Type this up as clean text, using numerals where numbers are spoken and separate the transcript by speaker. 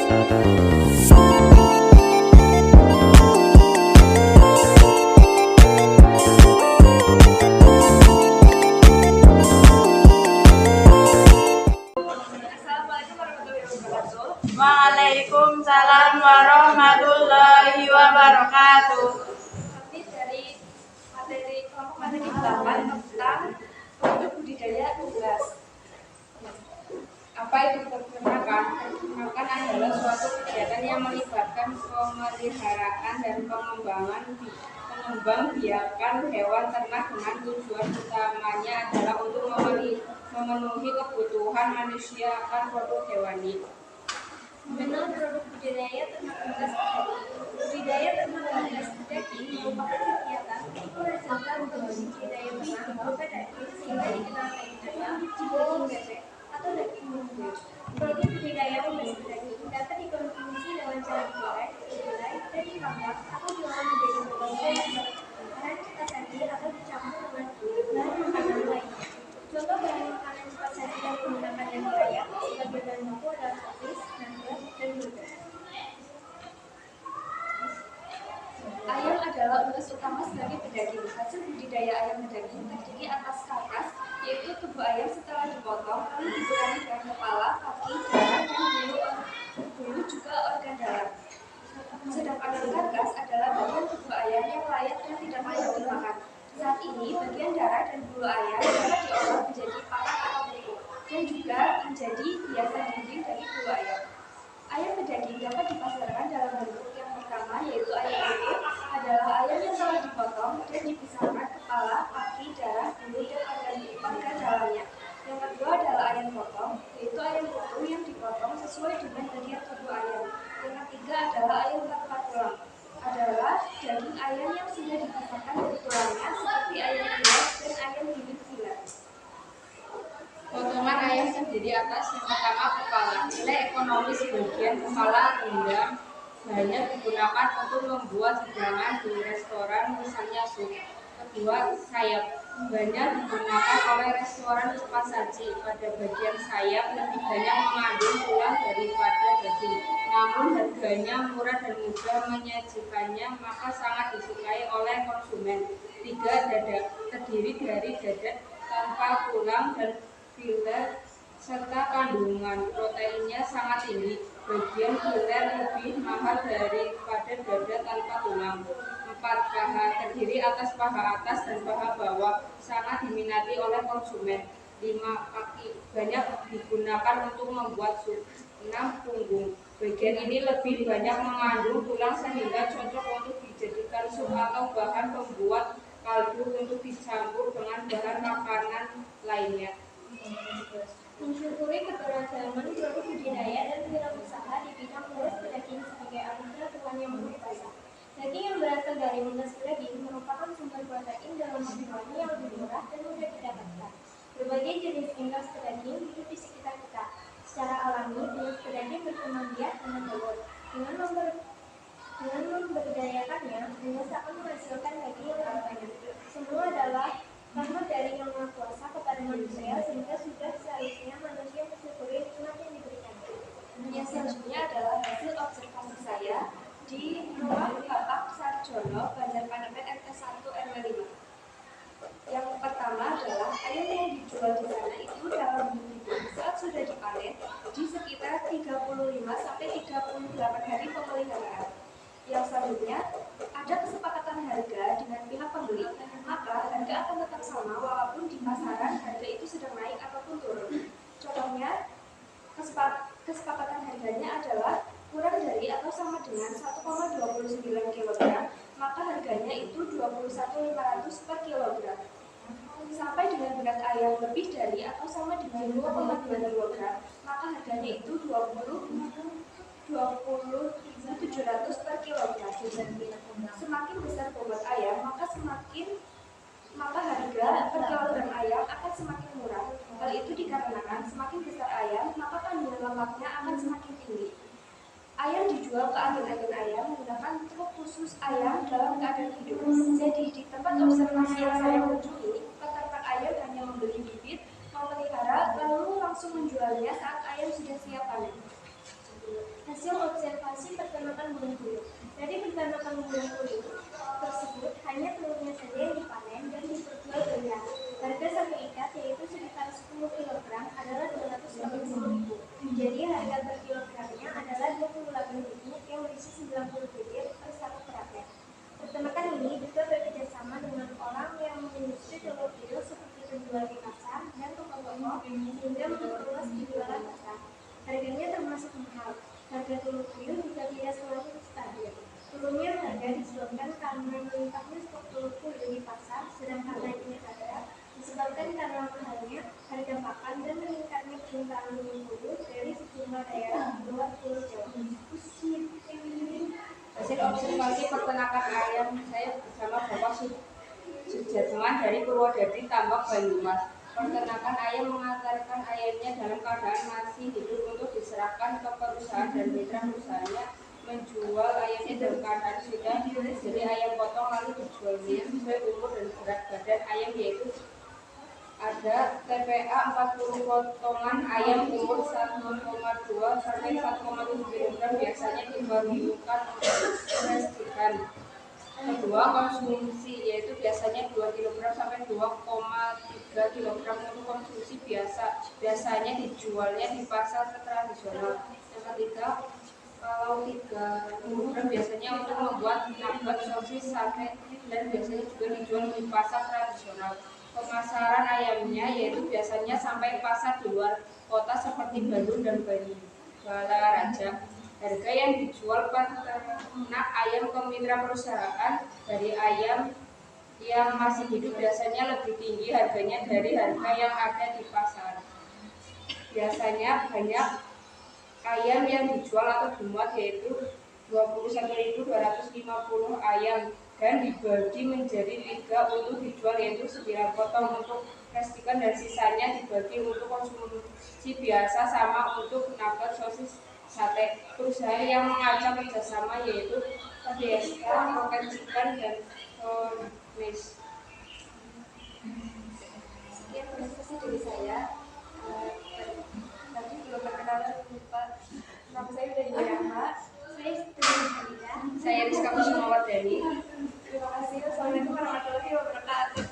Speaker 1: Waalaikumsalam warahmatullahi wabarakatuh.
Speaker 2: Kami dari kelompok materi 8 tentang produk budidaya unggas. Apa itu peternakan? Peternakan adalah suatu kegiatan yang melibatkan pemeliharaan dan pengembang biakan hewan ternak dengan tujuan utamanya adalah untuk memenuhi kebutuhan manusia akan produk hewani.
Speaker 3: Mengenal produk budidaya ternak unggas daging. Budidaya ternak unggas daging merupakan kegiatan untuk menghasilkan produksi budidaya ternak berupa daging sehingga dikenal kaidahnya daging bebek atau daging unggas. Produk budidaya unggas daging dapat dikonsumsi dengan cara digoreng, digulai, dan dipanggang atau diolah menjadi berbagai bahan cepat saji atau dicampur dengan bahan makanan lainnya. Contoh bahan makanan cepat saji yang menggunakan daging ayam sebagai bahan baku adalah sosis, nugget, dan burger.
Speaker 2: Ayam adalah unggas utama sebagai pedaging. Hasil budidaya ayam pedaging terdiri atas karkas, yaitu tubuh ayam setelah dipotong, lalu dikurangi dengan kepala, kaki, darah, dan bulu juga organ dalam. Sedangkan karkas adalah bagian tubuh ayam yang layak dan tidak layak dimakan. Saat ini, bagian darah dan bulu ayam dapat diolah menjadi pakan atau pupuk, dan juga menjadi hiasan dinding dari bulu ayam. Ayam pedaging dapat dipasarkan dalam bentuk yang pertama, yaitu ayam utuh, adalah ayam yang telah dipotong dan dipisahkan kepala, kaki, darah, bulu, dan organ dalamnya. Yang kedua adalah ayam potong, yaitu ayam utuh yang dipotong sesuai dengan bagian tubuh ayam. Yang ketiga adalah ayam tanpa tulang, adalah daging ayam yang sudah dipisahkan dari tulangnya, seperti ayam hias dan ayam giling silat.
Speaker 1: Potongan ayam terdiri atas yang pertama kepala. Nilai ekonomis bagian kepala rendang banyak digunakan untuk membuat hidangan di restoran, misalnya sup. Kedua, sayap banyak digunakan oleh restoran cepat saji. Pada bagian sayap lebih banyak mengandung tulang daripada daging. Namun harganya murah dan mudah menyajikannya, maka sangat disukai oleh konsumen. Tiga, dada terdiri dari dada tanpa tulang dan filet serta kandungan proteinnya sangat tinggi. Bagian filet lebih mahal daripada dada tanpa tulang. 4. Paha terdiri atas paha atas dan paha bawah, sangat diminati oleh konsumen. 5. Kaki banyak digunakan untuk membuat sup. 6. Punggung bagian ini lebih banyak mengandung tulang sehingga cocok untuk dijadikan sup atau bahan pembuat kaldu untuk dicampur dengan bahan makanan lainnya.
Speaker 3: Mensyukuri keberagaman produk budidaya dan wirausaha di bidang unggas pedaging sebagai anugerah Tuhan yang Maha Kuasa. Daging yang berasal dari unggas pedaging merupakan sumber protein dalam hewani yang lebih murah dan mudah didapatkan. Berbagai jenis unggas pedaging hidup di sekitar kita. Secara alami, unggas pedaging berkembang biak dengan telur. Dengan memberdayakannya, unggas akan menghasilkan daging yang lebih banyak. Semua adalah rahmat dari Yang Maha Kuasa kepada manusia, sehingga sudah seharusnya manusia mensyukuri nikmat yang diberikannya.
Speaker 2: Yang selanjutnya adalah hasil observasi saya di rumah Bapak Sarjono, Banjarmanik RT 1 RW 5. Yang pertama adalah ayam yang dijual di sana itu dalam bentuk hidup saat sudah dipanen di sekitar 35-38 hari pemeliharaan. Yang selanjutnya ada kesepakatan harga dengan pihak pembeli, maka harga akan tetap sama walaupun di pasaran harga itu sedang naik ataupun turun. Contohnya, kesepakatan harganya adalah kurang dari atau sama dengan 1,29 kg, maka harganya itu 21.500 per kilogram. Sampai dengan berat ayam lebih dari atau sama dengan 2,2 kg, maka harganya itu 20.700 per kilogram. Semakin besar bobot ayam, maka harga per kilogram ayam akan semakin murah. Hal itu dikarenakan semakin besar ayam, maka kandungan lemaknya akan semakin tinggi. Ayam dijual ke agen-agen ayam menggunakan truk khusus ayam dalam keadaan hidup. Jadi di tempat observasi yang saya kunjungi, peternak ayam hanya membeli bibit, memelihara, lalu langsung menjualnya saat ayam sudah siap panen. Hasil
Speaker 3: per kilogramnya adalah 28 unit yang berisi 90 butir per 1 peraknya. Peternakan ini juga bekerjasama dengan orang yang mengindustri telur puyuh seperti penjual di pasar dan toko-toko sehingga memperluas penjualan pasar. Harganya termasuk mahal. Harga telur puyuh juga tidak selalu stabil. Turunnya harga disebabkan karena melimpahnya stok telur puyuh di pasar, sedangkan naiknya harga disebabkan karena mahalnya harga pakan dan meningkatnya permintaan telur puyuh dari sejumlah daerah di luar Pulau Jawa.
Speaker 1: Hasil observasi peternakan ayam saya bersama Bapak Sujarman dari Purwodadi, Tambak, Banyumas. Peternakan ayam mengantarkan ayamnya dalam keadaan masih hidup untuk diserahkan ke perusahaan dan mitra perusahaannya menjual ayamnya dalam keadaan sudah jadi ayam potong lalu dijualnya sesuai umur dan berat badan ayam, yaitu ada TPA 40 potongan ayam umur 1,2 sampai 1,7 kg biasanya diperlukan untuk dipastikan. Kedua, konsumsi yaitu biasanya 2 kg sampai 2,3 kg untuk konsumsi biasanya dijualnya di pasar tradisional. Yang ketiga, kalau 3 kg biasanya untuk membuat nugget, sosis, sate, dan biasanya juga dijual di pasar tradisional. Pemasaran ayamnya yaitu biasanya sampai pasar di luar kota seperti Bandung dan Balaraja. Harga yang dijual peternak ayam ke mitra perusahaan dari ayam yang masih hidup biasanya lebih tinggi harganya dari harga yang ada di pasar. Biasanya banyak ayam yang dijual atau dimuat yaitu 21.250 ayam dan dibagi menjadi 3 untuk dijual yaitu 9 potong untuk pastikan dan sisanya dibagi untuk konsumsi biasa sama untuk nugget, sosis, sate. Perusahaan yang mengajak kerjasama yaitu PDSK, Rocket Chicken, dan Sonis.
Speaker 2: Sekian presentasi dari saya. Tadi belum perkenalan, lupa. Nama saya udah Dirahma.
Speaker 3: Saya Siti Nurhaliza.
Speaker 1: Saya Rizka Kusumawardhani.
Speaker 2: Terima kasih. Assalamualaikum warahmatullahi wabarakatuh.